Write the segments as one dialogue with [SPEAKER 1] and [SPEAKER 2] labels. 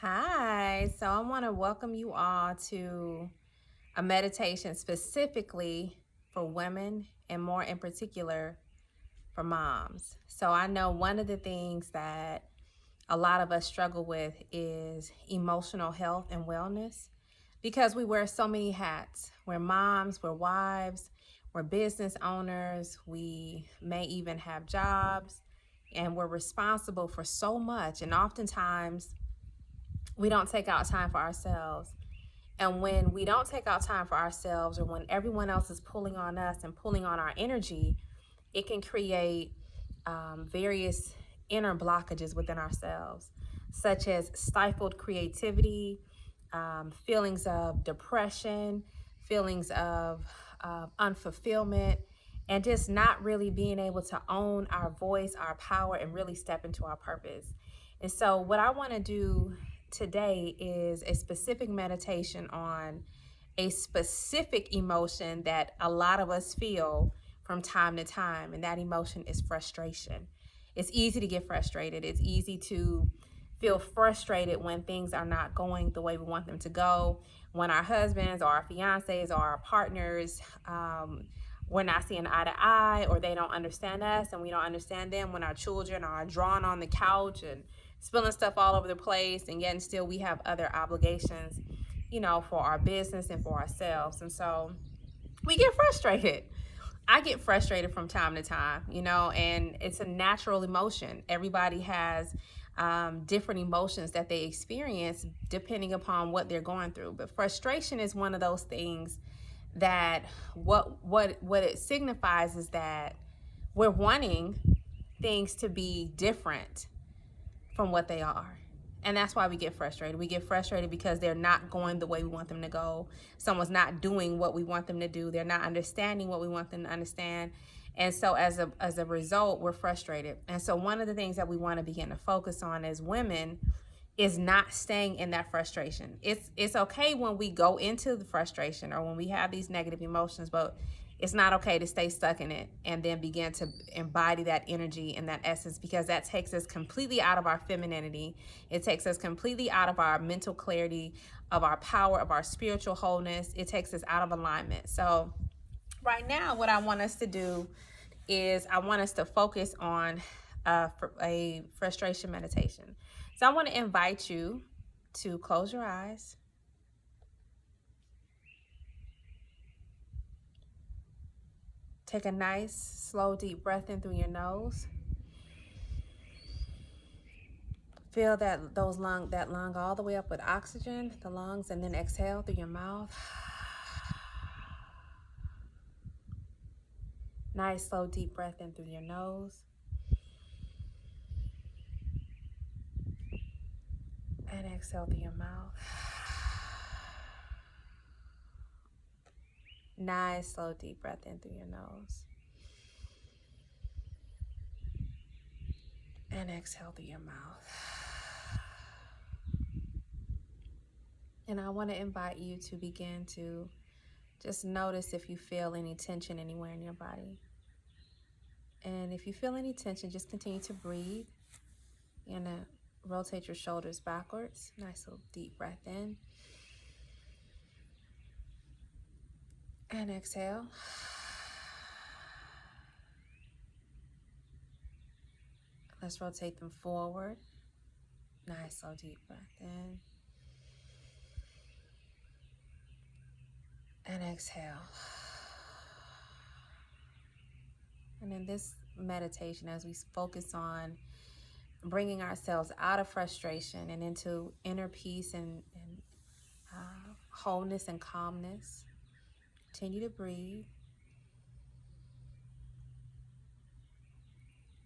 [SPEAKER 1] Hi, so I want to welcome you all to a meditation specifically for women and more in particular for moms. So I know one of the things that a lot of us struggle with is emotional health and wellness because we wear so many hats. We're moms, we're wives, we're business owners, we may even have jobs, and we're responsible for so much. And oftentimes, we don't take out time for ourselves. And when we don't take out time for ourselves, or when everyone else is pulling on us and pulling on our energy, it can create various inner blockages within ourselves, such as stifled creativity, feelings of depression, feelings of unfulfillment, and just not really being able to own our voice, our power, and really step into our purpose. And so, what I want to do today is a specific meditation on a specific emotion that a lot of us feel from time to time, and that emotion is frustration. It's easy to get frustrated. It's easy to feel frustrated when things are not going the way we want them to go, when our husbands or our fiancés or our partners, we're not seeing eye to eye, or they don't understand us and we don't understand them, when our children are drawn on the couch and spilling stuff all over the place, and yet and still we have other obligations, for our business and for ourselves. And so we get frustrated. I get frustrated from time to time, and it's a natural emotion. Everybody has different emotions that they experience depending upon what they're going through. But frustration is one of those things that what it signifies is that we're wanting things to be different from what they are. And that's why we get frustrated. We get frustrated because they're not going the way we want them to go. Someone's not doing what we want them to do. They're not understanding what we want them to understand. And so as a result, we're frustrated. And so one of the things that we want to begin to focus on as women is not staying in that frustration. It's okay when we go into the frustration or when we have these negative emotions, but it's not okay to stay stuck in it and then begin to embody that energy and that essence, because that takes us completely out of our femininity. It takes us completely out of our mental clarity, of our power, of our spiritual wholeness. It takes us out of alignment. So right now, what I want us to do is I want us to focus on a frustration meditation. So I want to invite you to close your eyes. Take a nice, slow, deep breath in through your nose. Fill that lung all the way up with oxygen, the lungs, and then exhale through your mouth. Nice, slow, deep breath in through your nose. And exhale through your mouth. Nice, slow, deep breath in through your nose. And exhale through your mouth. And I want to invite you to begin to just notice if you feel any tension anywhere in your body. And if you feel any tension, just continue to breathe. You're going to rotate your shoulders backwards. Nice little deep breath in. And exhale. Let's rotate them forward. Nice, slow, deep breath in. And exhale. And in this meditation, as we focus on bringing ourselves out of frustration and into inner peace and wholeness and calmness, continue to breathe.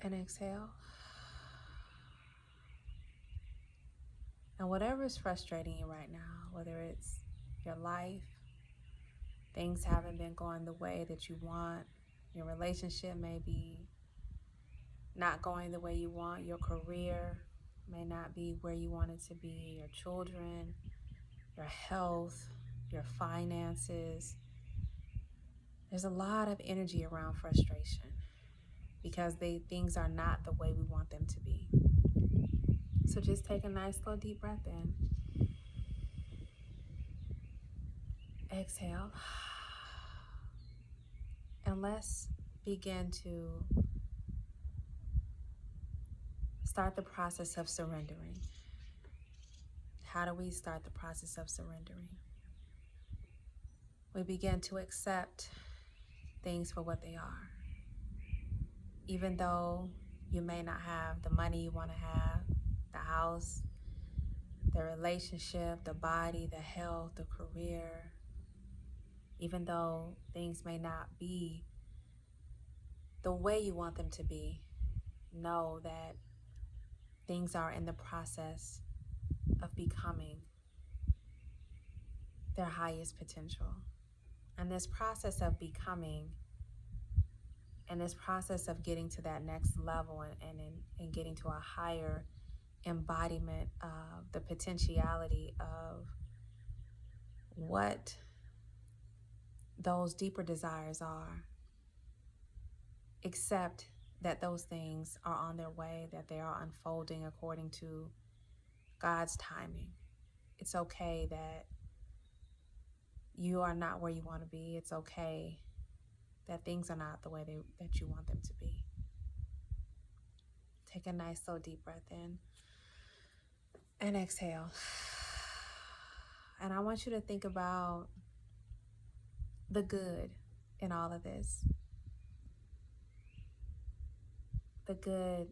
[SPEAKER 1] And exhale. And whatever is frustrating you right now, whether it's your life, things haven't been going the way that you want, your relationship may be not going the way you want, your career may not be where you want it to be, your children, your health, your finances. There's a lot of energy around frustration because things are not the way we want them to be. So just take a nice, slow, deep breath in. Exhale. And let's begin to start the process of surrendering. How do we start the process of surrendering? We begin to accept things for what they are. Even though you may not have the money you want to have, the house, the relationship, the body, the health, the career, even though things may not be the way you want them to be, know that things are in the process of becoming their highest potential. And this process of becoming and this process of getting to that next level and getting to a higher embodiment of the potentiality of what those deeper desires are, accept that those things are on their way, that they are unfolding according to God's timing. It's okay that you are not where you want to be. It's okay that things are not the way that you want them to be. Take a nice, slow, deep breath in and exhale. And I want you to think about the good in all of this. The good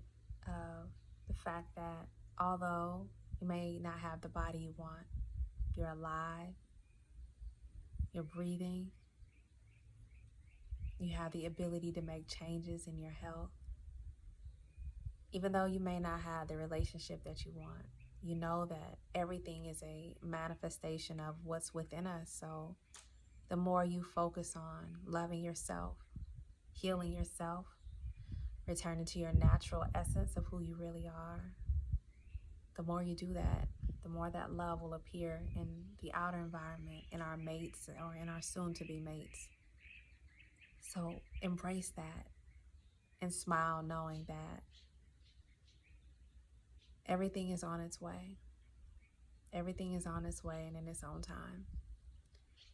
[SPEAKER 1] of the fact that although you may not have the body you want, you're alive, you're breathing, you have the ability to make changes in your health. Even though you may not have the relationship that you want, you know that everything is a manifestation of what's within us. So the more you focus on loving yourself, healing yourself, returning to your natural essence of who you really are, the more you do that, the more that love will appear in the outer environment, in our mates or in our soon-to-be mates. So embrace that and smile knowing that everything is on its way. Everything is on its way and in its own time.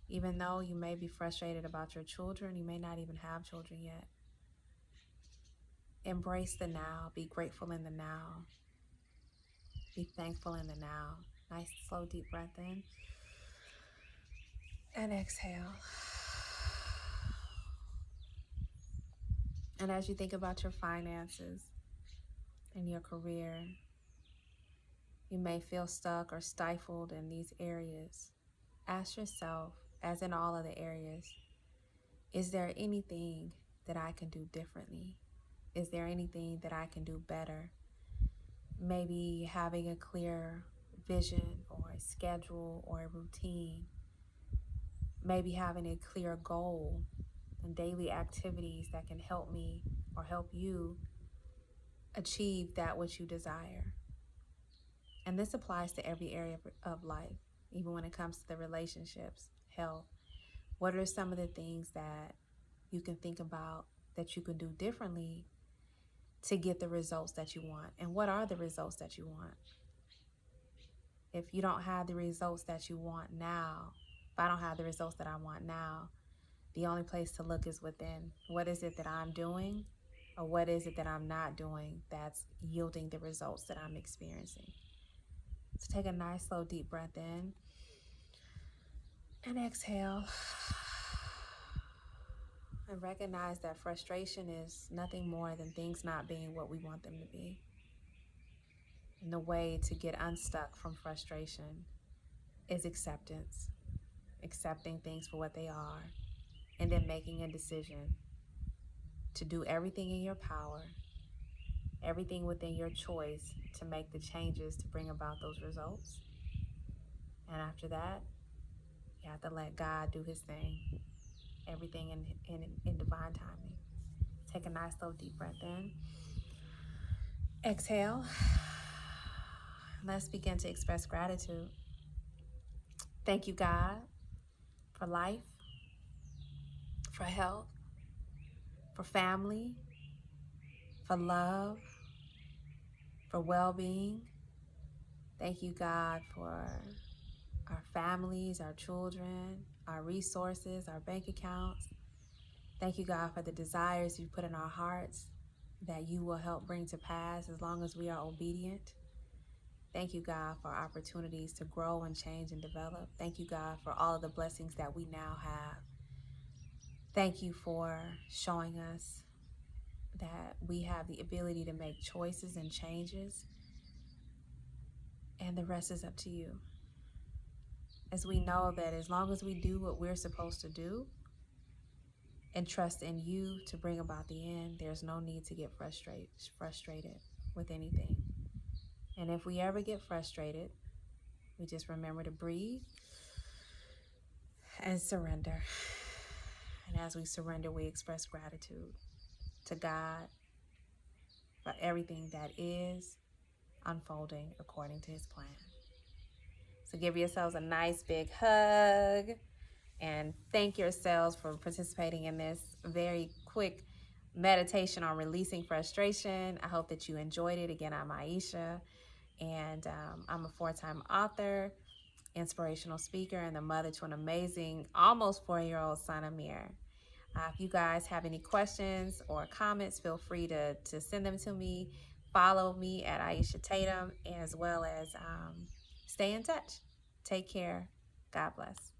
[SPEAKER 1] Even though you may be frustrated about your children, you may not even have children yet. Embrace the now. Be grateful in the now. Be thankful in the now. Nice, slow, deep breath in. And exhale. And as you think about your finances and your career, you may feel stuck or stifled in these areas. Ask yourself, as in all other areas, is there anything that I can do differently? Is there anything that I can do better? Maybe having a clear vision or a schedule or a routine. Maybe having a clear goal and daily activities that can help me or help you achieve that which you desire. And this applies to every area of life, even when it comes to the relationships, health. What are some of the things that you can think about that you can do differently to get the results that you want? And what are the results that you want? If you don't have the results that you want now, if I don't have the results that I want now, the only place to look is within. What is it that I'm doing, or what is it that I'm not doing that's yielding the results that I'm experiencing? So take a nice, slow, deep breath in and exhale. And recognize that frustration is nothing more than things not being what we want them to be. And the way to get unstuck from frustration is acceptance. Accepting things for what they are, and then making a decision to do everything in your power, everything within your choice to make the changes to bring about those results. And after that, you have to let God do his thing, everything in divine timing. Take a nice, slow, deep breath in. Exhale. Let's begin to express gratitude. Thank you, God, for life, for health, for family, for love, for well-being, Thank you, God, for our families, our children, our resources, our bank accounts. Thank you, God, for the desires you put in our hearts that you will help bring to pass as long as we are obedient. Thank you, God, for opportunities to grow and change and develop. Thank you, God, for all of the blessings that we now have. Thank you for showing us that we have the ability to make choices and changes, and the rest is up to you. As we know that as long as we do what we're supposed to do and trust in you to bring about the end, there's no need to get frustrated with anything. And if we ever get frustrated, we just remember to breathe and surrender. And as we surrender, we express gratitude to God for everything that is unfolding according to his plan. So give yourselves a nice big hug and thank yourselves for participating in this very quick meditation on releasing frustration. I hope that you enjoyed it. Again, I'm Aisha, and I'm a 4-time author, inspirational speaker, and the mother to an amazing, almost 4-year-old son, Amir. If you guys have any questions or comments, feel free to send them to me. Follow me at Aisha Tatum, as well as stay in touch. Take care. God bless.